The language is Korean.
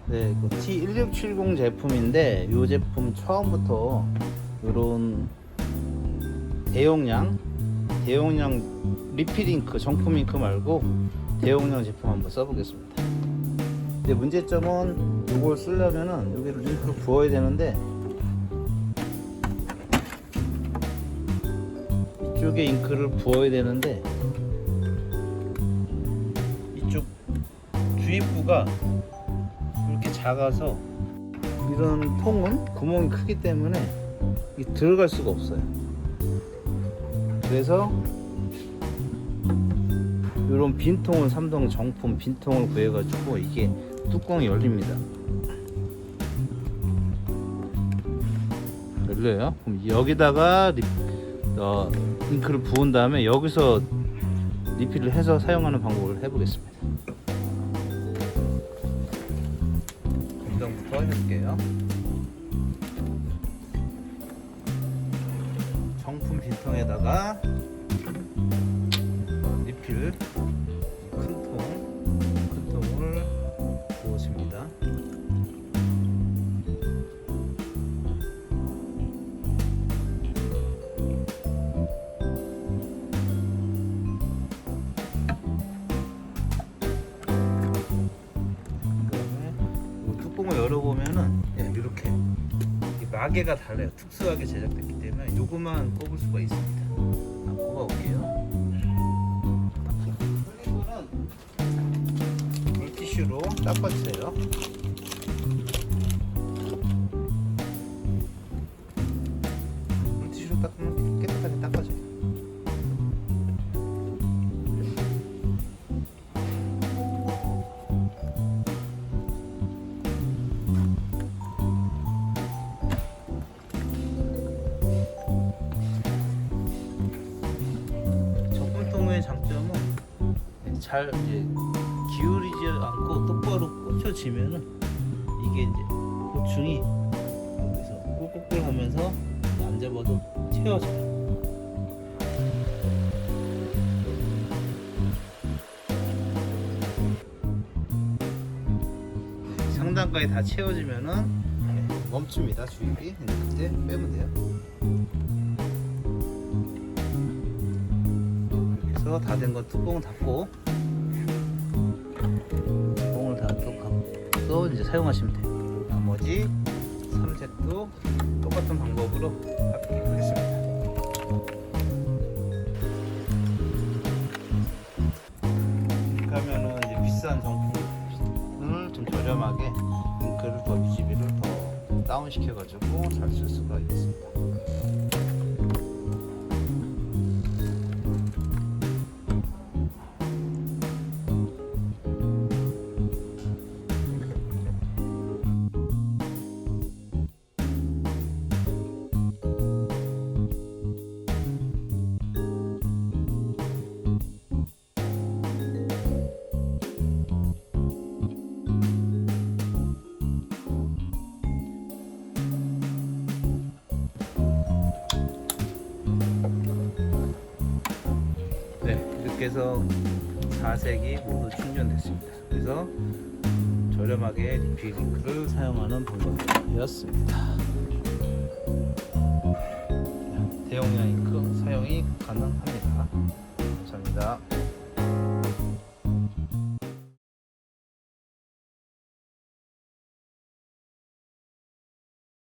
네, 그 T1670 제품인데 이 제품 처음부터 이런 대용량 리필 잉크, 정품 잉크 말고 대용량 제품 한번 써보겠습니다. 근데 문제점은 이걸 쓰려면은 여기를 잉크를 부어야 되는데 이쪽에 잉크를 부어야 되는데 이쪽 주입구가 이렇게 작아서 이런 통은 구멍이 크기 때문에 들어갈 수가 없어요. 그래서 이런 빈통을 삼성 정품 빈통을 구해가지고 이게 뚜껑이 열립니다. 열려요. 그럼 여기다가 잉크를 부은 다음에 여기서 리필을 해서 사용하는 방법을 해보겠습니다. 공정부터 해볼게요. 정품 빈통에다가 리필 큰 통을 부어줍니다. 뚜껑을 열어보면은 이렇게 마개가 달라요. 특수하게 제작됐기 때문에 요거만 꼽을 수가 있습니다. 한번 꼽아볼게요. 물티슈로 닦아주세요. 물티슈로 닦으면 깨끗하게 닦아져요. 정품통의 장점은 잘 이제 기울이지 않고 똑바로 꽂혀지면은 이게 이제 고충이 여기서 꿀꿀꿀 하면서 안 잡아도 채워져요. 상단까지 다 채워지면은 멈춥니다. 주입이. 그때 빼면 돼요. 여기서 다 된 거 뚜껑 닫고 뚜껑을 다 또 감고 이제 사용하시면 돼요. 나머지 3색도 똑같은 방법으로 하겠습니다. 그러면은 이제 비싼 정품을 좀 저렴하게 잉크를 더 UGB를 더 다운 시켜가지고 잘 쓸 수가 있습니다. 이렇게 해서 4색이 모두 충전됐습니다. 그래서 저렴하게 리필 잉크를 사용하는 방법이었습니다. 대용량 잉크 사용이 가능합니다. 감사합니다.